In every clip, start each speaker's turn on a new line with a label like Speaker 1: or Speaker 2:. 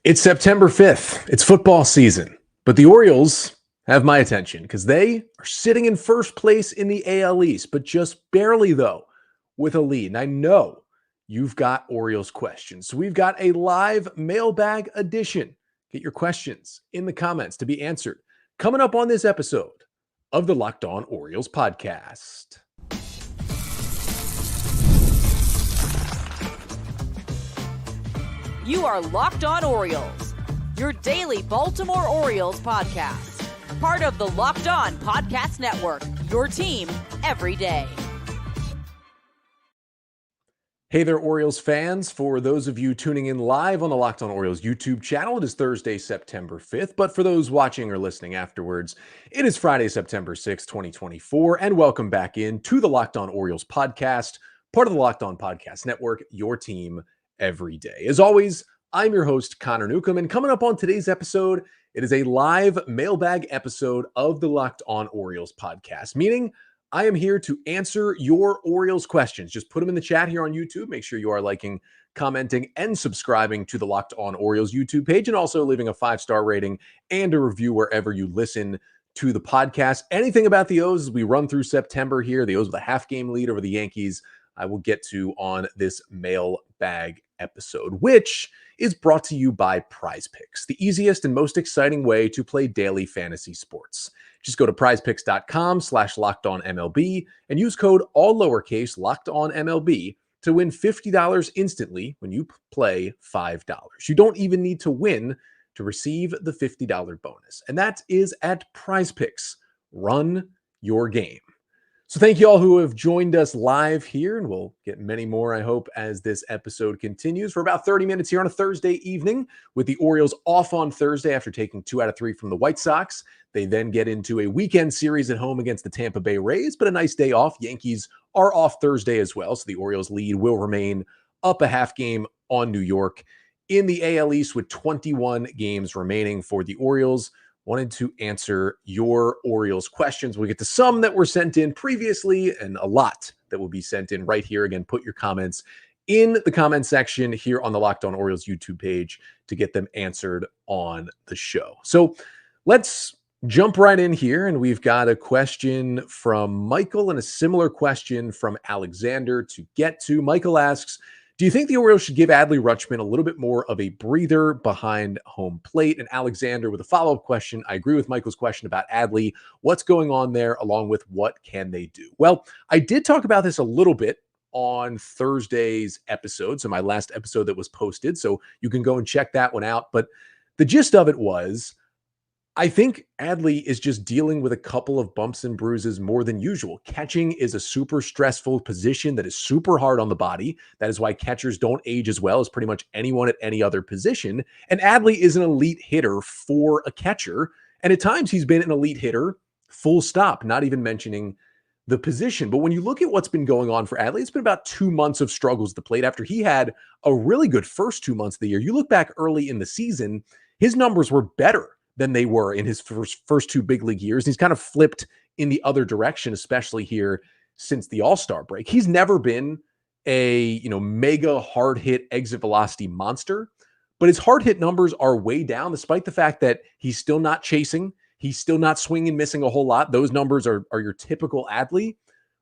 Speaker 1: It's September 5th. It's football season, but the Orioles have my attention because they are sitting in first place in the AL East, but just barely, though, with a lead. And I know you've got Orioles questions. So we've got a live mailbag edition. Get your questions in the comments to be answered coming up on this episode of the Locked On Orioles podcast.
Speaker 2: You are Locked On Orioles, your daily Baltimore Orioles podcast. Part of the Locked On Podcast Network, your team every day.
Speaker 1: Hey there, Orioles fans. For those of you tuning in live on the Locked On Orioles YouTube channel, it is Thursday, September 5th. But for those watching or listening afterwards, it is Friday, September 6th, 2024. And welcome back in to the Locked On Orioles podcast, part of the Locked On Podcast Network, your team every day. As always, I'm your host, Connor Newcomb, and coming up on today's episode, it is a live mailbag episode of the Locked On Orioles podcast, meaning I am here to answer your Orioles questions. Just put them in the chat here on YouTube. Make sure you are liking, commenting, and subscribing to the Locked On Orioles YouTube page, and also leaving a 5-star rating and a review wherever you listen to the podcast. Anything about the O's as we run through September here, the O's with a half-game lead over the Yankees, I will get to on this mailbag episode, which is brought to you by PrizePicks, the easiest and most exciting way to play daily fantasy sports. Just go to prizepicks.com/lockedonmlb and use code all lowercase lockedonmlb to win $50 instantly when you play $5. You don't even need to win to receive the $50 bonus. And that is at PrizePicks. Run your game. So thank you all who have joined us live here, and we'll get many more, I hope, as this episode continues for about 30 minutes here on a Thursday evening with the Orioles off on Thursday after taking 2 out of 3 from the White Sox. They then get into a weekend series at home against the Tampa Bay Rays, but a nice day off. Yankees are off Thursday as well, so the Orioles lead will remain up a half game on New York in the AL East with 21 games remaining for the Orioles. Wanted to answer your Orioles questions. We'll get to some that were sent in previously and a lot that will be sent in right here. Again, put your comments in the comment section here on the Locked On Orioles YouTube page to get them answered on the show. So let's jump right in here. And we've got a question from Michael and a similar question from Alexander to get to. Michael asks, do you think the Orioles should give Adley Rutschman a little bit more of a breather behind home plate? And Alexander with a follow-up question. I agree with Michael's question about Adley. What's going on there, along with what can they do? Well, I did talk about this a little bit on Thursday's episode, so my last episode that was posted, so you can go and check that one out. But the gist of it was, I think Adley is just dealing with a couple of bumps and bruises more than usual. Catching is a super stressful position that is super hard on the body. That is why catchers don't age as well as pretty much anyone at any other position. And Adley is an elite hitter for a catcher. And at times he's been an elite hitter, full stop, not even mentioning the position. But when you look at what's been going on for Adley, it's been about 2 months of struggles at the plate after he had a really good first 2 months of the year. You look back early in the season, his numbers were better than they were in his first 2 big league years. He's kind of flipped in the other direction, especially here since the All-Star break. He's never been a, mega hard hit exit velocity monster, but his hard hit numbers are way down, despite the fact that he's still not chasing. He's still not swinging, missing a whole lot. Those numbers are your typical Adley.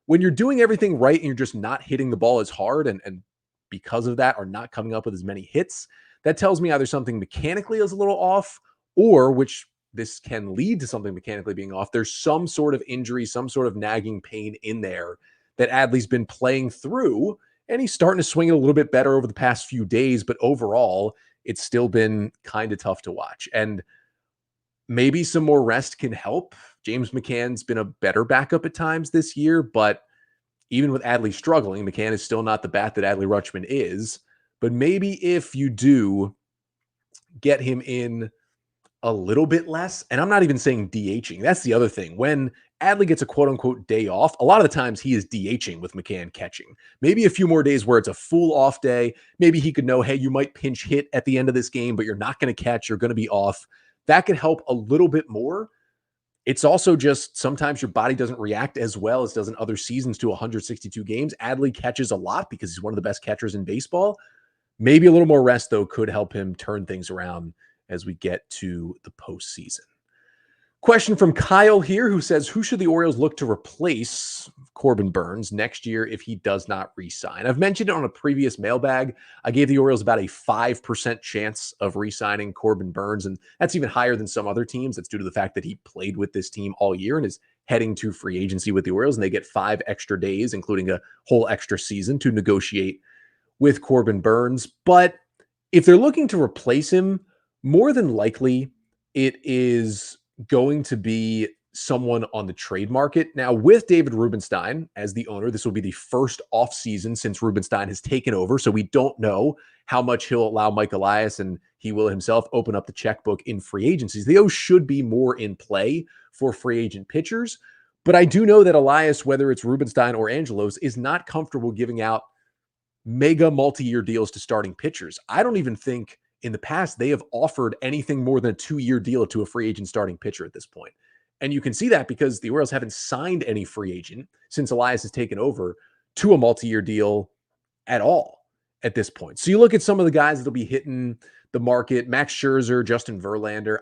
Speaker 1: When you're doing everything right and you're just not hitting the ball as hard and because of that are not coming up with as many hits, that tells me either something mechanically is a little off, or, which this can lead to something mechanically being off, there's some sort of injury, some sort of nagging pain in there that Adley's been playing through, and he's starting to swing it a little bit better over the past few days, but overall, it's still been kind of tough to watch. And maybe some more rest can help. James McCann's been a better backup at times this year, but even with Adley struggling, McCann is still not the bat that Adley Rutschman is. But maybe if you do get him in a little bit less, and I'm not even saying DHing. That's the other thing. When Adley gets a quote-unquote day off, a lot of the times he is DHing with McCann catching. Maybe a few more days where it's a full off day. Maybe he could know, hey, you might pinch hit at the end of this game, but you're not going to catch. You're going to be off. That could help a little bit more. It's also just sometimes your body doesn't react as well as does in other seasons to 162 games. Adley catches a lot because he's one of the best catchers in baseball. Maybe a little more rest, though, could help him turn things around as we get to the postseason. Question from Kyle here, who says, who should the Orioles look to replace Corbin Burnes next year if he does not re-sign? I've mentioned it on a previous mailbag. I gave the Orioles about a 5% chance of re-signing Corbin Burnes, and that's even higher than some other teams. That's due to the fact that he played with this team all year and is heading to free agency with the Orioles, and they get 5 extra days, including a whole extra season, to negotiate with Corbin Burnes. But if they're looking to replace him, more than likely it is going to be someone on the trade market. Now, with David Rubenstein as the owner, this will be the first offseason since Rubenstein has taken over, so we don't know how much he'll allow Mike Elias, and he will himself open up the checkbook in free agencies. Those should be more in play for free agent pitchers, but I do know that Elias, whether it's Rubenstein or Angelos, is not comfortable giving out mega multi-year deals to starting pitchers. I don't even think in the past they have offered anything more than a 2-year deal to a free agent starting pitcher at this point. And you can see that because the Orioles haven't signed any free agent since Elias has taken over to a multi-year deal at all at this point. So you look at some of the guys that'll be hitting the market, Max Scherzer, Justin Verlander.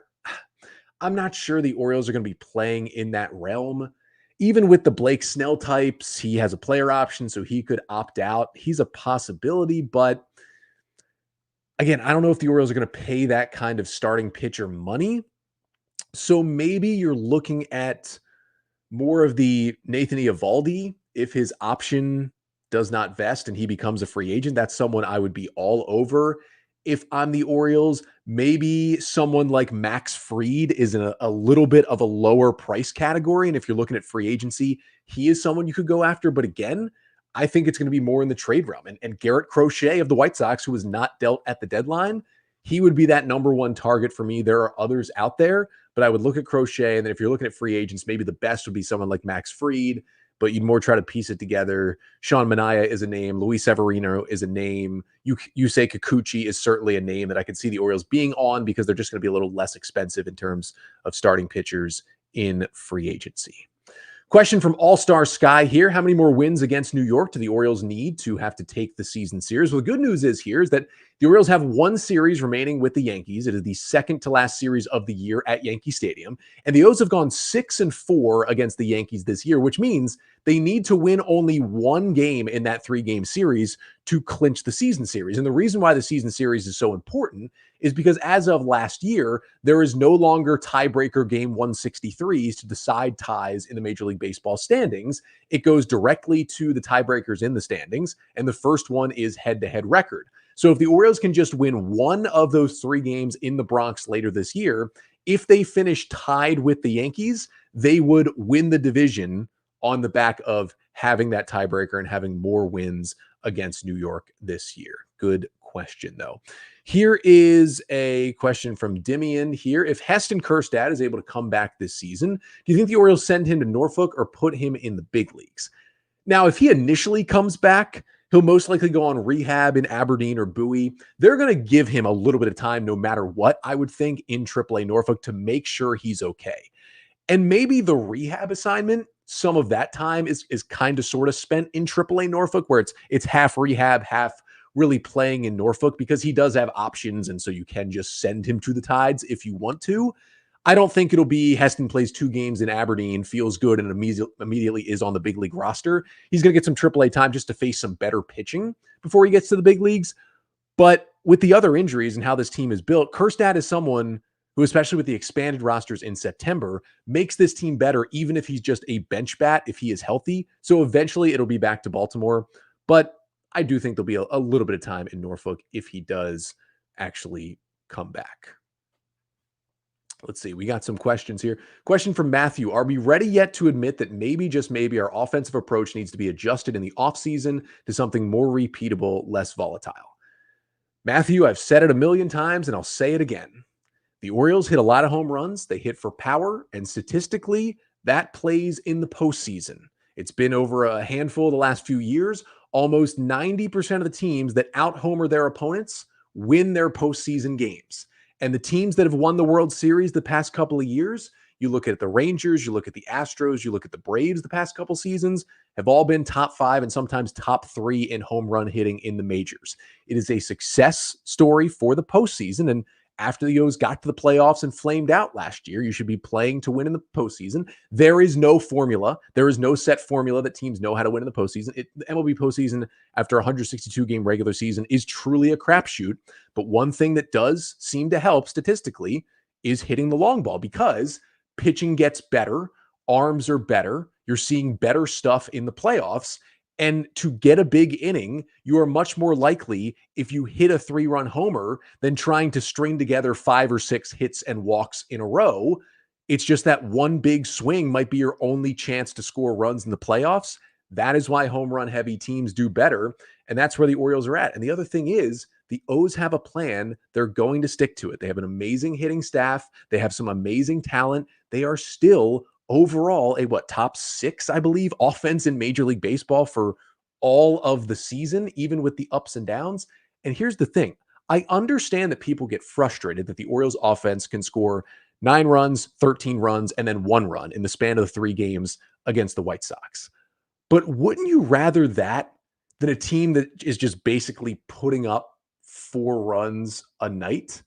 Speaker 1: I'm not sure the Orioles are going to be playing in that realm. Even with the Blake Snell types, he has a player option, so he could opt out. He's a possibility, but again, I don't know if the Orioles are going to pay that kind of starting pitcher money. So maybe you're looking at more of the Nathan Eovaldi if his option does not vest and he becomes a free agent. That's someone I would be all over. If I'm the Orioles, maybe someone like Max Fried is in a little bit of a lower price category. And if you're looking at free agency, he is someone you could go after. But again, I think it's going to be more in the trade realm. And Garrett Crochet of the White Sox, who was not dealt at the deadline, he would be that number one target for me. There are others out there, but I would look at Crochet. And then if you're looking at free agents, maybe the best would be someone like Max Fried, but you'd more try to piece it together. Sean Manaea is a name. Luis Severino is a name. Yusei Kikuchi is certainly a name that I could see the Orioles being on because they're just going to be a little less expensive in terms of starting pitchers in free agency. Question from All-Star Sky here. How many more wins against New York do the Orioles need to have to take the season series? Well, the good news is that the Orioles have 1 series remaining with the Yankees. It is the second to last series of the year at Yankee Stadium. And the O's have gone 6-4 against the Yankees this year, which means they need to win only 1 game in that 3-game series to clinch the season series. And the reason why the season series is so important is because as of last year, there is no longer tiebreaker game 163s to decide ties in the Major League Baseball standings. It goes directly to the tiebreakers in the standings, and the first one is head-to-head record. So if the Orioles can just win 1 of those 3 games in the Bronx later this year, if they finish tied with the Yankees, they would win the division on the back of having that tiebreaker and having more wins against New York this year. Good question, though. Here is a question from Dimian here. If Heston Kjerstad is able to come back this season, do you think the Orioles send him to Norfolk or put him in the big leagues? Now, if he initially comes back, he'll most likely go on rehab in Aberdeen or Bowie. They're going to give him a little bit of time, no matter what, I would think, in AAA Norfolk to make sure he's okay. And maybe the rehab assignment, some of that time is kind of sort of spent in AAA Norfolk, where it's half rehab, half really playing in Norfolk, because he does have options. And so you can just send him to the Tides if you want to. I don't think it'll be Heston plays 2 games in Aberdeen, feels good, and immediately is on the big league roster. He's going to get some AAA time just to face some better pitching before he gets to the big leagues. But with the other injuries and how this team is built, Kjerstad is someone who, especially with the expanded rosters in September, makes this team better, even if he's just a bench bat, if he is healthy. So eventually it'll be back to Baltimore. But I do think there'll be a little bit of time in Norfolk if he does actually come back. Let's see. We got some questions here. Question from Matthew. Are we ready yet to admit that maybe, just maybe, our offensive approach needs to be adjusted in the offseason to something more repeatable, less volatile? Matthew, I've said it a million times and I'll say it again. The Orioles hit a lot of home runs. They hit for power, and statistically, that plays in the postseason. It's been over a handful of the last few years. Almost 90% of the teams that out-homer their opponents win their postseason games. And the teams that have won the World Series the past couple of years, You look at the Rangers, you look at the Astros, you look at the Braves the past couple seasons, have all been top 5 and sometimes top 3 in home run hitting in the majors. It is a success story for the postseason. And after the O's got to the playoffs and flamed out last year, you should be playing to win in the postseason. There is no formula. There is no set formula that teams know how to win in the postseason. The MLB postseason, after a 162-game regular season, is truly a crapshoot. But one thing that does seem to help statistically is hitting the long ball, because pitching gets better, arms are better, you're seeing better stuff in the playoffs. And to get a big inning, you are much more likely if you hit a 3-run homer than trying to string together 5 or 6 hits and walks in a row. It's just that one big swing might be your only chance to score runs in the playoffs. That is why home run heavy teams do better. And that's where the Orioles are at. And the other thing is, the O's have a plan. They're going to stick to it. They have an amazing hitting staff. They have some amazing talent. They are still overall a top 6, I believe, offense in Major League Baseball for all of the season, even with the ups and downs. And here's the thing. I understand that people get frustrated that the Orioles offense can score 9 runs, 13 runs, and then 1 run in the span of the 3 games against the White Sox. But wouldn't you rather that than a team that is just basically putting up 4 runs a night?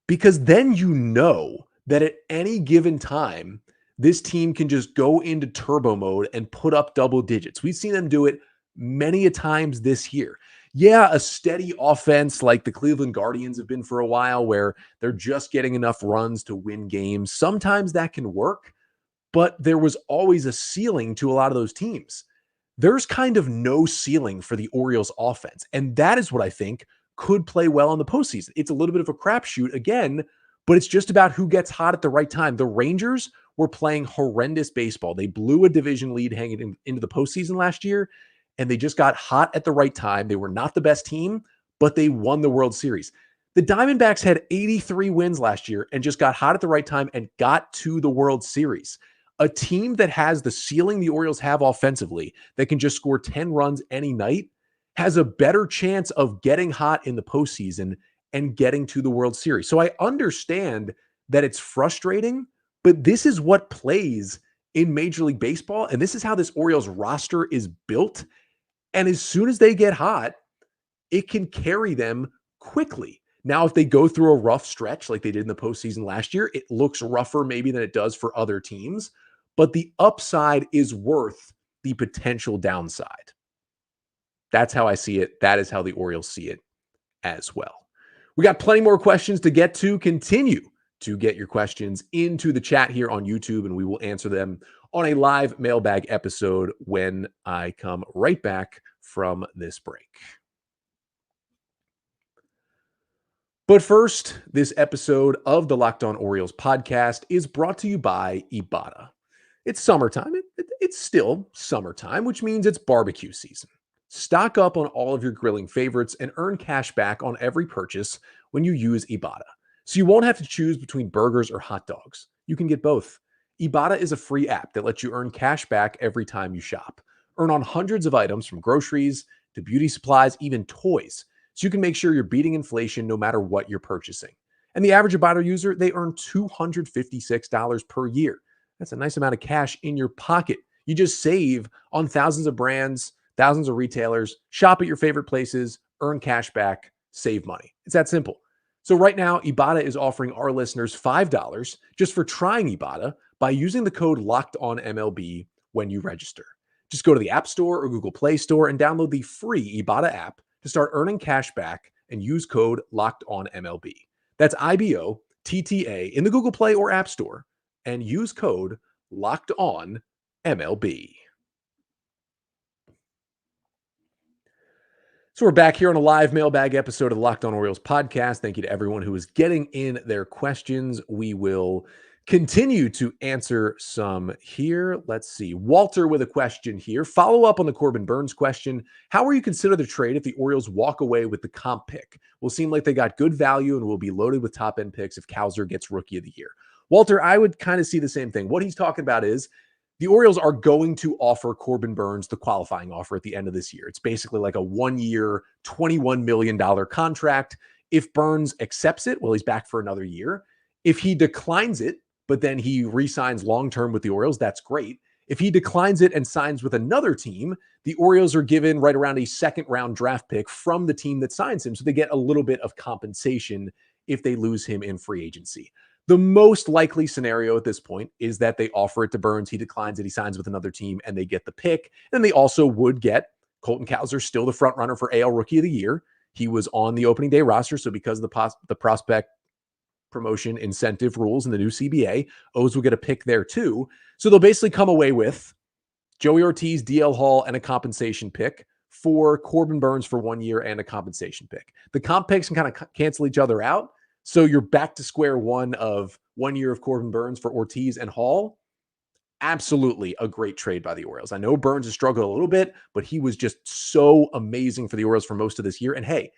Speaker 1: Because then you know that at any given time, this team can just go into turbo mode and put up double digits. We've seen them do it many a times this year. Yeah, a steady offense like the Cleveland Guardians have been for a while, where they're just getting enough runs to win games. Sometimes that can work, but there was always a ceiling to a lot of those teams. There's kind of no ceiling for the Orioles offense. And that is what I think could play well in the postseason. It's a little bit of a crapshoot again, but it's just about who gets hot at the right time. The Rangers were playing horrendous baseball. They blew a division lead hanging into the postseason last year, and they just got hot at the right time. They were not the best team, but they won the World Series. The Diamondbacks had 83 wins last year and just got hot at the right time and got to the World Series. A team that has the ceiling the Orioles have offensively, that can just score 10 runs any night, has a better chance of getting hot in the postseason and getting to the World Series. So I understand that it's frustrating, but this is what plays in Major League Baseball, and this is how this Orioles roster is built. And as soon as they get hot, it can carry them quickly. Now, if they go through a rough stretch like they did in the postseason last year, it looks rougher maybe than it does for other teams, but the upside is worth the potential downside. That's how I see it. That is how the Orioles see it as well. We got plenty more questions to get to. Continue to get your questions into the chat here on YouTube, and we will answer them on a live mailbag episode when I come right back from this break. But first, this episode of the Locked On Orioles podcast is brought to you by Ibotta. It's summertime. It's still summertime, which means it's barbecue season. Stock up on all of your grilling favorites and earn cash back on every purchase when you use Ibotta. So you won't have to choose between burgers or hot dogs. You can get both. Ibotta is a free app that lets you earn cash back every time you shop. Earn on hundreds of items from groceries to beauty supplies, even toys. So you can make sure you're beating inflation no matter what you're purchasing. And the average Ibotta user, they earn $256 per year. That's a nice amount of cash in your pocket. You just save on thousands of brands, thousands of retailers, shop at your favorite places, earn cash back, save money. It's that simple. So right now, Ibotta is offering our listeners $5 just for trying Ibotta by using the code LOCKEDONMLB when you register. Just go to the App Store or Google Play Store and download the free Ibotta app to start earning cash back and use code LOCKEDONMLB. That's IBOTTA in the Google Play or App Store and use code LOCKEDONMLB. So we're back here on a live mailbag episode of the Locked On Orioles podcast. Thank you to everyone who is getting in their questions. We will continue to answer some here. Let's see. Walter with a question here. Follow up on the Corbin Burnes question. How will you consider the trade if the Orioles walk away with the comp pick? Will seem like they got good value and will be loaded with top-end picks if Cowser gets Rookie of the Year. Walter, I would kind of see the same thing. What he's talking about is the Orioles are going to offer Corbin Burnes the qualifying offer at the end of this year. It's basically like a 1-year, $21 million contract. If Burnes accepts it, well, he's back for another year. If he declines it, but then he re-signs long-term with the Orioles, that's great. If he declines it and signs with another team, the Orioles are given right around a second-round draft pick from the team that signs him, so they get a little bit of compensation if they lose him in free agency. The most likely scenario at this point is that they offer it to Burns, he declines it, he signs with another team, and they get the pick. And they also would get Colton Cowser, still the front runner for AL Rookie of the Year. He was on the opening day roster, so because of the prospect promotion incentive rules in the new CBA, O's will get a pick there too. So they'll basically come away with Joey Ortiz, DL Hall, and a compensation pick for Corbin Burns for 1 year and a compensation pick. The comp picks can kind of cancel each other out. So you're back to square one of 1 year of Corbin Burns for Ortiz and Hall. Absolutely a great trade by the Orioles. I know Burns has struggled a little bit, but he was just so amazing for the Orioles for most of this year. And hey,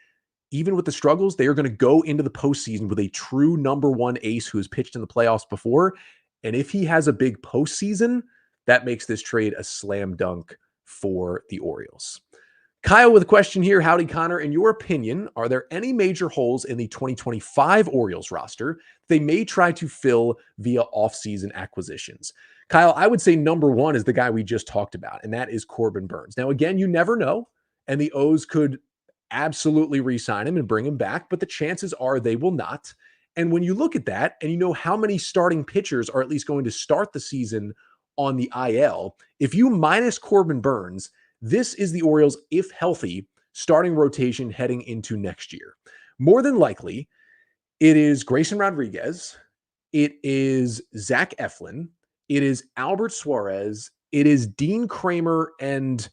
Speaker 1: even with the struggles, they are going to go into the postseason with a true number one ace who has pitched in the playoffs before. And if he has a big postseason, that makes this trade a slam dunk for the Orioles. Kyle with a question here. Howdy, Connor. In your opinion, are there any major holes in the 2025 Orioles roster they may try to fill via offseason acquisitions? Kyle, I would say number one is the guy we just talked about, and that is Corbin Burns. Now, again, you never know, and the O's could absolutely re-sign him and bring him back, but the chances are they will not. And when you look at that, and you know how many starting pitchers are at least going to start the season on the IL, if you minus Corbin Burns, this is the Orioles, if healthy, starting rotation heading into next year. More than likely, it is Grayson Rodriguez, it is Zach Eflin, it is Albert Suarez, it is Dean Kramer, and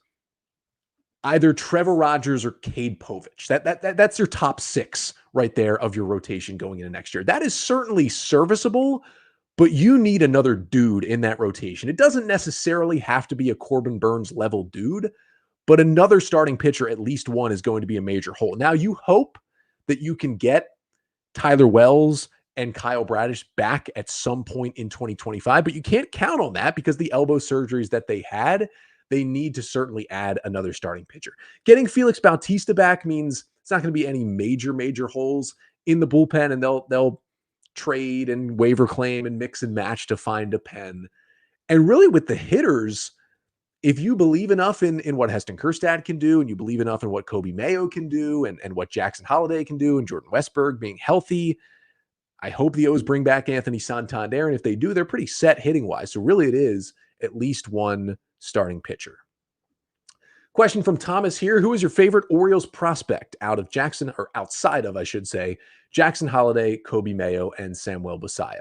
Speaker 1: either Trevor Rogers or Cade Povich. That's your top six right there of your rotation going into next year. That is certainly serviceable, but you need another dude in that rotation. It doesn't necessarily have to be a Corbin Burns level dude, but another starting pitcher, at least one, is going to be a major hole. Now, you hope that you can get Tyler Wells and Kyle Bradish back at some point in 2025, but you can't count on that because the elbow surgeries that they had, they need to certainly add another starting pitcher. Getting Felix Bautista back means it's not going to be any major holes in the bullpen, and they'll trade and waiver claim and mix and match to find a pen. And really with the hitters, if you believe enough in what Heston Kjerstad can do, and you believe enough in what Coby Mayo can do, and what Jackson Holliday can do, and Jordan Westberg being healthy, I hope the O's bring back Anthony Santander. And if they do, they're pretty set hitting wise. So really it is at least one starting pitcher. Question from Thomas here. Who is your favorite Orioles prospect outside of, I should say, Jackson Holliday, Coby Mayo, and Samuel Basallo?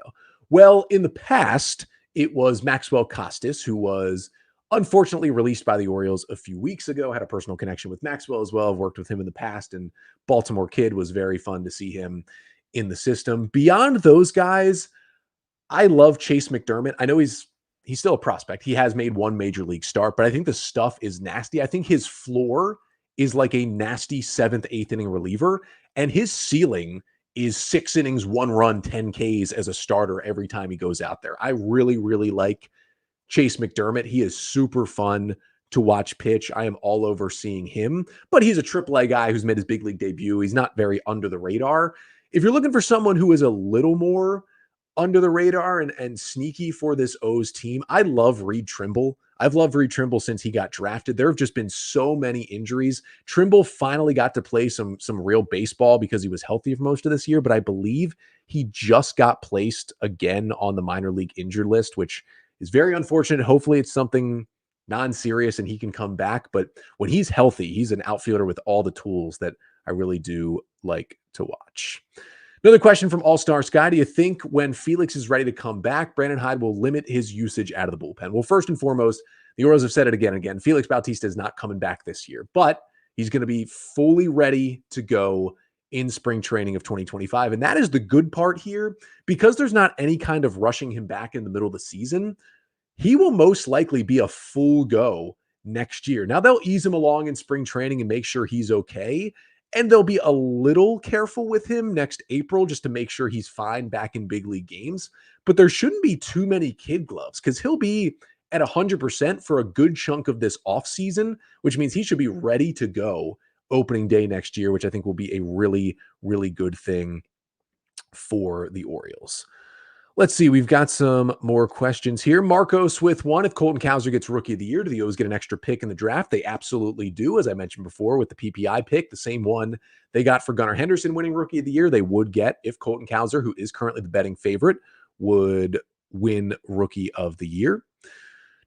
Speaker 1: Well, in the past, it was Maxwell Costas, who was unfortunately released by the Orioles a few weeks ago. Had a personal connection with Maxwell as well. I've worked with him in the past, and Baltimore kid, was very fun to see him in the system. Beyond those guys, I love Chase McDermott. I know he's still a prospect. He has made one major league start, but I think the stuff is nasty. I think his floor is like a nasty 7th, 8th inning reliever, and his ceiling is 6 innings, 1 run, 10 Ks as a starter every time he goes out there. I really, really like Chase McDermott. He is super fun to watch pitch. I am all over seeing him, but he's a AAA guy who's made his big league debut. He's not very under the radar. If you're looking for someone who is a little more under the radar and sneaky for this O's team, I love Reed Trimble. I've loved Reed Trimble since he got drafted. There have just been so many injuries. Trimble finally got to play some real baseball because he was healthy for most of this year, but I believe he just got placed again on the minor league injured list, which is very unfortunate. Hopefully it's something non-serious and he can come back. But when he's healthy, he's an outfielder with all the tools that I really do like to watch. Another question from All-Star Sky. Do you think when Felix is ready to come back, Brandon Hyde will limit his usage out of the bullpen? Well, first and foremost, the Orioles have said it again and again. Felix Bautista is not coming back this year, but he's going to be fully ready to go in spring training of 2025. And that is the good part here, because there's not any kind of rushing him back in the middle of the season. He will most likely be a full go next year. Now they'll ease him along in spring training and make sure he's okay. And they'll be a little careful with him next April just to make sure he's fine back in big league games. But there shouldn't be too many kid gloves because he'll be at 100% for a good chunk of this offseason, which means he should be ready to go opening day next year, which I think will be a really, really good thing for the Orioles. Let's see. We've got some more questions here. Marcos with one. If Colton Cowser gets Rookie of the Year, do the O's get an extra pick in the draft? They absolutely do. As I mentioned before with the PPI pick, the same one they got for Gunnar Henderson winning Rookie of the Year, they would get if Colton Cowser, who is currently the betting favorite, would win Rookie of the Year.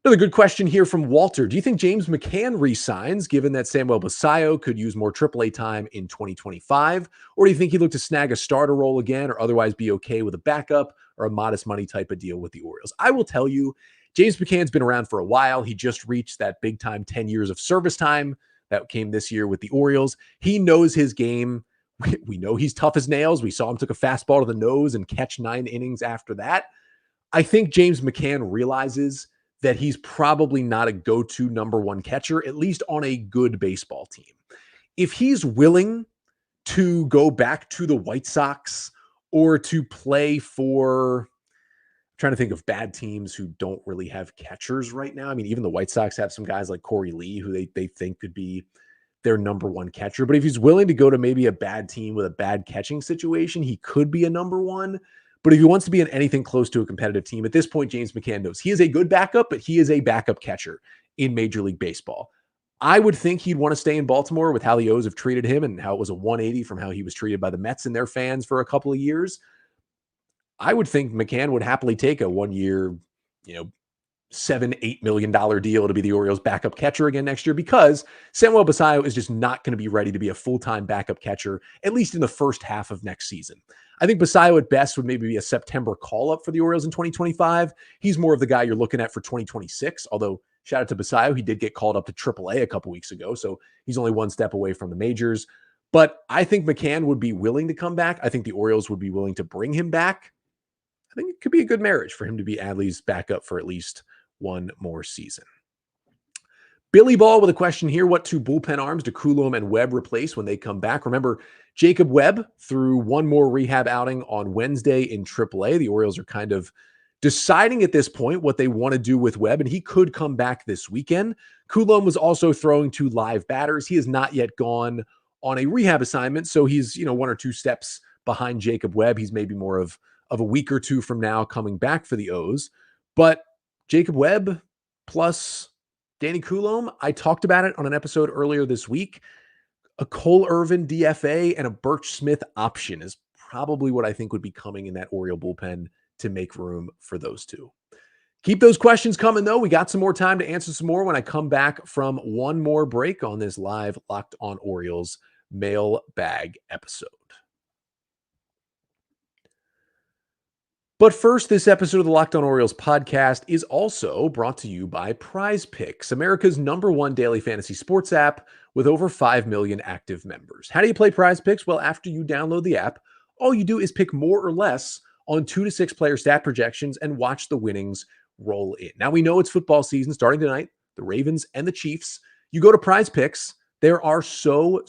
Speaker 1: Another good question here from Walter. Do you think James McCann resigns, given that Samuel Basallo could use more AAA time in 2025? Or do you think he'd look to snag a starter role again, or otherwise be okay with a backup or a modest money type of deal with the Orioles? I will tell you, James McCann's been around for a while. He just reached that big time 10 years of service time that came this year with the Orioles. He knows his game. We know he's tough as nails. We saw him took a fastball to the nose and catch 9 innings after that. I think James McCann realizes that he's probably not a go-to number one catcher, at least on a good baseball team. If he's willing to go back to the White Sox or to play for, I'm trying to think of bad teams who don't really have catchers right now. I mean, even the White Sox have some guys like Corey Lee, who they think could be their number one catcher. But if he's willing to go to maybe a bad team with a bad catching situation, he could be a number one. But if he wants to be in anything close to a competitive team, at this point, James McCann knows he is a good backup, but he is a backup catcher in Major League Baseball. I would think he'd want to stay in Baltimore with how the O's have treated him and how it was a 180 from how he was treated by the Mets and their fans for a couple of years. I would think McCann would happily take a 1 year, $7-8 million deal to be the Orioles backup catcher again next year, because Samuel Basallo is just not going to be ready to be a full-time backup catcher, at least in the first half of next season. I think Basallo at best would maybe be a September call-up for the Orioles in 2025. He's more of the guy you're looking at for 2026, although shout out to Basallo. He did get called up to AAA a couple weeks ago, so he's only one step away from the majors. But I think McCann would be willing to come back. I think the Orioles would be willing to bring him back. I think it could be a good marriage for him to be Adley's backup for at least one more season. Billy Ball with a question here. What 2 bullpen arms do Coulomb and Webb replace when they come back? Remember, Jacob Webb threw one more rehab outing on Wednesday in AAA. The Orioles are kind of deciding at this point what they want to do with Webb, and he could come back this weekend. Coulomb was also throwing 2 live batters. He has not yet gone on a rehab assignment, so he's 1 or 2 steps behind Jacob Webb. He's maybe more of a week or 2 from now coming back for the O's. But Jacob Webb plus Danny Coulomb, I talked about it on an episode earlier this week. A Cole Irvin DFA and a Birch Smith option is probably what I think would be coming in that Oriole bullpen to make room for those 2. Keep those questions coming, though. We got some more time to answer some more when I come back from one more break on this live Locked On Orioles mailbag episode. But first, this episode of the Locked On Orioles podcast is also brought to you by PrizePicks, America's #1 daily fantasy sports app with over 5 million active members. How do you play PrizePicks? Well, after you download the app, all you do is pick more or less on 2 to 6 player stat projections and watch the winnings roll in. Now, we know it's football season starting tonight, the Ravens and the Chiefs. You go to PrizePicks, there are so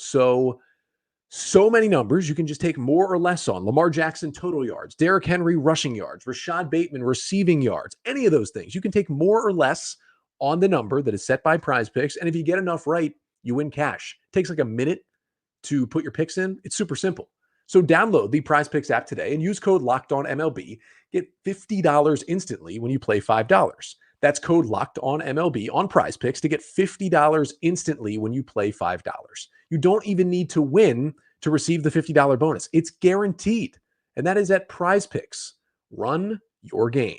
Speaker 1: many numbers you can just take more or less on. Lamar Jackson total yards, Derrick Henry rushing yards, Rashad Bateman receiving yards, any of those things. You can take more or less on the number that is set by PrizePicks, and if you get enough right, you win cash. It takes like a minute to put your picks in. It's super simple. So download the PrizePicks app today and use code LOCKEDONMLB. Get $50 instantly when you play $5. That's code LOCKEDONMLB on PrizePicks to get $50 instantly when you play $5. You don't even need to win to receive the $50 bonus. It's guaranteed. And that is at PrizePicks. Run your game.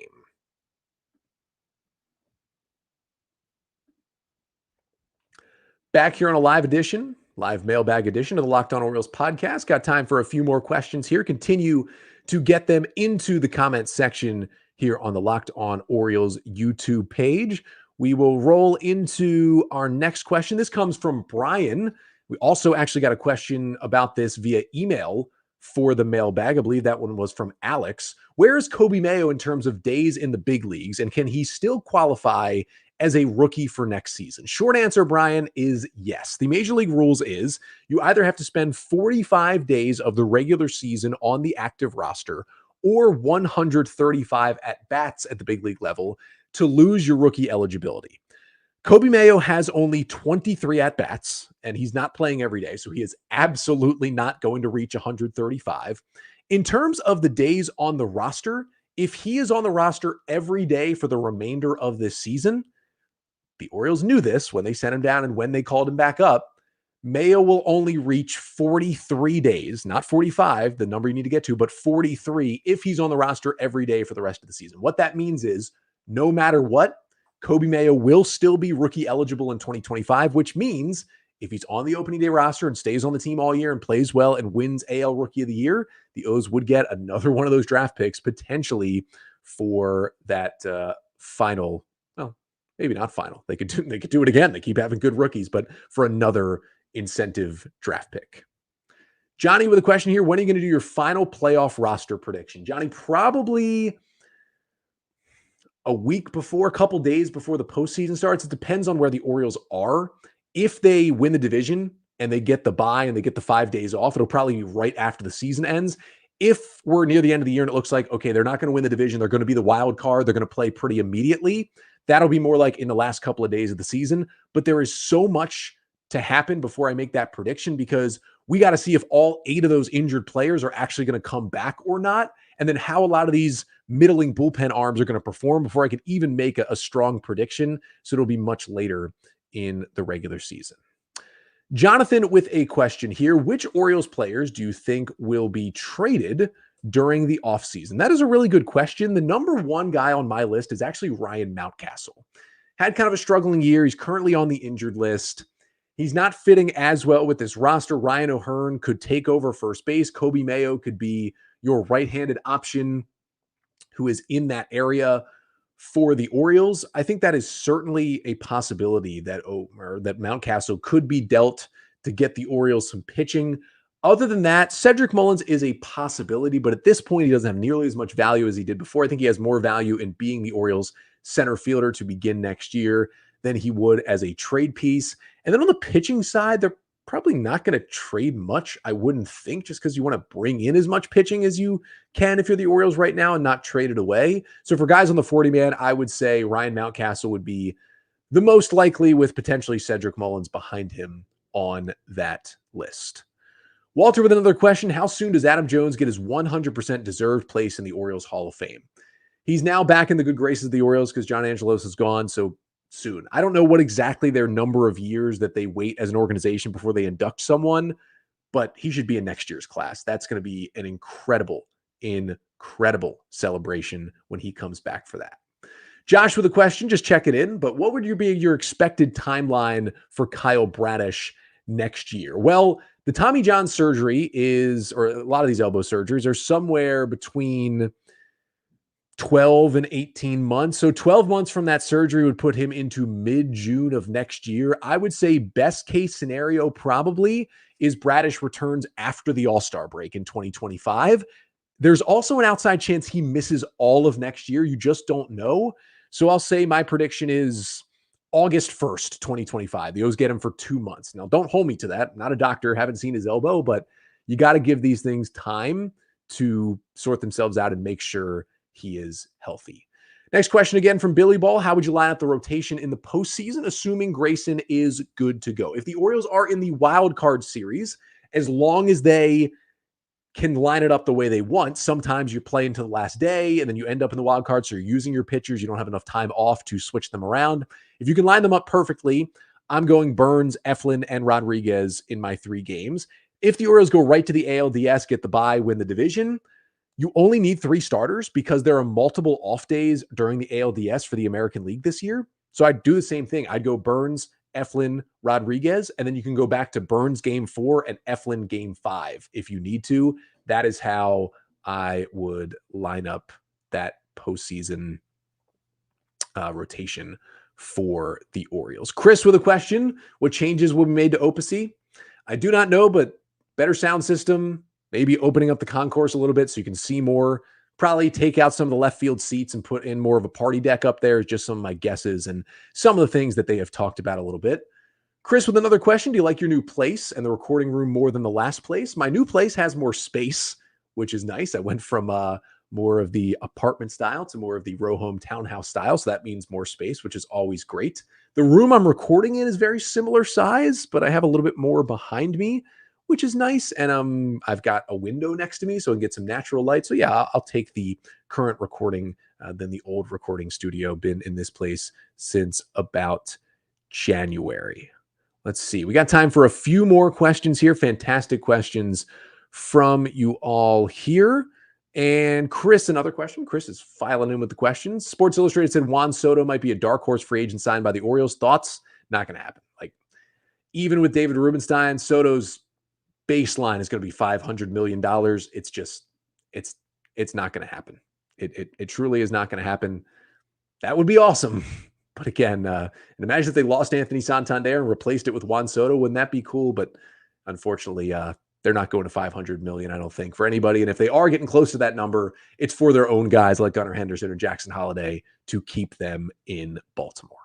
Speaker 1: Back here on a live mailbag edition of the Locked On Orioles podcast. Got time for a few more questions here. Continue to get them into the comments section here on the Locked On Orioles YouTube page. We will roll into our next question. This comes from Brian. We also actually got a question about this via email for the mailbag. I believe that one was from Alex. Where is Coby Mayo in terms of days in the big leagues, and can he still qualify as a rookie for next season? Short answer, Brian, is yes. The Major League rules is you either have to spend 45 days of the regular season on the active roster or 135 at-bats at the big league level to lose your rookie eligibility. Coby Mayo has only 23 at-bats, and he's not playing every day, so he is absolutely not going to reach 135. In terms of the days on the roster, If he is on the roster every day for the remainder of this season, the Orioles knew this when they sent him down and when they called him back up. Mayo will only reach 43 days, not 45, the number you need to get to, but 43 if he's on the roster every day for the rest of the season. What that means is no matter what, Coby Mayo will still be rookie eligible in 2025, which means if he's on the opening day roster and stays on the team all year and plays well and wins AL Rookie of the Year, the O's would get another one of those draft picks potentially for that final. Well, maybe not final. They could do it again. They keep having good rookies, but for another incentive draft pick. Johnny with a question here. When are you going to do your final playoff roster prediction? Johnny, probably a week before, a couple days before the postseason starts. It depends on where the Orioles are. If they win the division and they get the bye and they get the 5 days off, it'll probably be right after the season ends. If we're near the end of the year and it looks like, okay, they're not going to win the division, they're going to be the wild card, they're going to play pretty immediately, that'll be more like in the last couple of days of the season. But there is so much to happen before I make that prediction, because we got to see if all 8 of those injured players are actually going to come back or not, and then how a lot of these middling bullpen arms are going to perform before I could even make a strong prediction. So it'll be much later in the regular season. Jonathan with a question here. Which Orioles players do you think will be traded during the offseason? That is a really good question. The number one guy on my list is actually Ryan Mountcastle. Had kind of a struggling year. He's currently on the injured list. He's not fitting as well with this roster. Ryan O'Hearn could take over first base. Coby Mayo could be your right-handed option who is in that area for the Orioles. I think that is certainly a possibility that Mountcastle could be dealt to get the Orioles some pitching. Other than that, Cedric Mullins is a possibility, but at this point, he doesn't have nearly as much value as he did before. I think he has more value in being the Orioles center fielder to begin next year than he would as a trade piece. And then on the pitching side, they're probably not going to trade much, I wouldn't think, just because you want to bring in as much pitching as you can if you're the Orioles right now and not trade it away. So for guys on the 40-man, I would say Ryan Mountcastle would be the most likely, with potentially Cedric Mullins behind him on that list. Walter with another question. How soon does Adam Jones get his 100% deserved place in the Orioles Hall of Fame? He's now back in the good graces of the Orioles because John Angelos is gone, so soon. I don't know what exactly their number of years that they wait as an organization before they induct someone, but he should be in next year's class. That's going to be an incredible celebration when he comes back for that. Josh with a question, just check it in, but what would be your expected timeline for Kyle Bradish next year? Well, the Tommy John surgery or a lot of these elbow surgeries are somewhere between 12 and 18 months. So 12 months from that surgery would put him into mid-June of next year. I would say best case scenario probably is Bradish returns after the All-Star break in 2025. There's also an outside chance he misses all of next year. You just don't know. So I'll say my prediction is August 1st, 2025. The O's get him for 2 months. Now, don't hold me to that. I'm not a doctor, haven't seen his elbow, but you got to give these things time to sort themselves out and make sure he is healthy. Next question again from Billy Ball. How would you line up the rotation in the postseason, assuming Grayson is good to go? If the Orioles are in the wild card series, as long as they can line it up the way they want, sometimes you play until the last day and then you end up in the wild card. So you're using your pitchers. You don't have enough time off to switch them around. If you can line them up perfectly, I'm going Burns, Eflin, and Rodriguez in my 3 games. If the Orioles go right to the ALDS, get the bye, win the division, you only need 3 starters because there are multiple off days during the ALDS for the American League this year. So I'd do the same thing. I'd go Burns, Eflin, Rodriguez, and then you can go back to Burns game 4 and Eflin game 5 if you need to. That is how I would line up that postseason rotation for the Orioles. Chris with a question. What changes will be made to Opusy? I do not know, but better sound system, maybe opening up the concourse a little bit so you can see more. Probably take out some of the left field seats and put in more of a party deck up there. Just some of my guesses and some of the things that they have talked about a little bit. Chris with another question. Do you like your new place and the recording room more than the last place? My new place has more space, which is nice. I went from more of the apartment style to more of the row home townhouse style. So that means more space, which is always great. The room I'm recording in is very similar size, but I have a little bit more behind me, which is nice. And I've got a window next to me so I can get some natural light. So yeah, I'll take the current recording than the old recording studio. Been in this place since about January. Let's see. We got time for a few more questions here. Fantastic questions from you all here. And Chris, another question. Chris is filing in with the questions. Sports Illustrated said Juan Soto might be a dark horse free agent signed by the Orioles. Thoughts? Not going to happen. Like, even with David Rubenstein, Soto's baseline is going to be $500 million. It's just, it's not going to happen. It truly is not going to happen. That would be awesome. But again, and imagine if they lost Anthony Santander and replaced it with Juan Soto. Wouldn't that be cool? But unfortunately, they're not going to $500 million, I don't think, for anybody. And if they are getting close to that number, it's for their own guys like Gunnar Henderson or Jackson Holliday to keep them in Baltimore.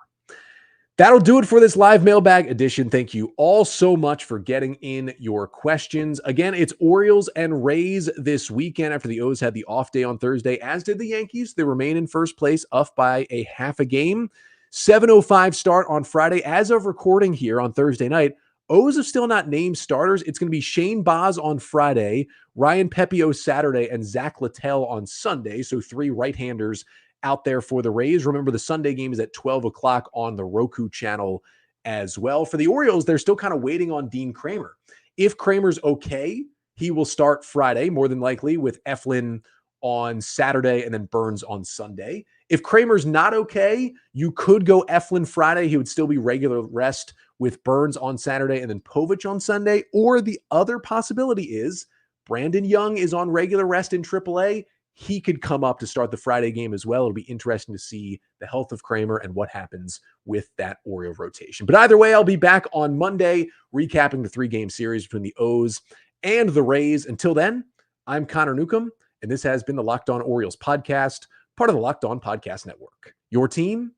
Speaker 1: That'll do it for this live mailbag edition. Thank you all so much for getting in your questions. Again, it's Orioles and Rays this weekend after the O's had the off day on Thursday, as did the Yankees. They remain in first place, up by a half a game. 7:05 start on Friday. As of recording here on Thursday night, O's have still not named starters. It's going to be Shane Baz on Friday, Ryan Pepio Saturday, and Zach Littell on Sunday. So 3 right-handers out there for the Rays. Remember, the Sunday game is at 12 o'clock on the Roku channel as well. For the Orioles, they're still kind of waiting on Dean Kramer. If Kramer's okay, he will start Friday, more than likely, with Eflin on Saturday and then Burns on Sunday. If Kramer's not okay, you could go Eflin Friday. He would still be regular rest with Burns on Saturday and then Povich on Sunday. Or the other possibility is Brandon Young is on regular rest in AAA. He could come up to start the Friday game as well. It'll be interesting to see the health of Kramer and what happens with that Oriole rotation. But either way, I'll be back on Monday recapping the 3-game series between the O's and the Rays. Until then, I'm Connor Newcomb, and this has been the Locked On Orioles podcast, part of the Locked On Podcast Network. Your team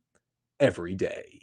Speaker 1: every day.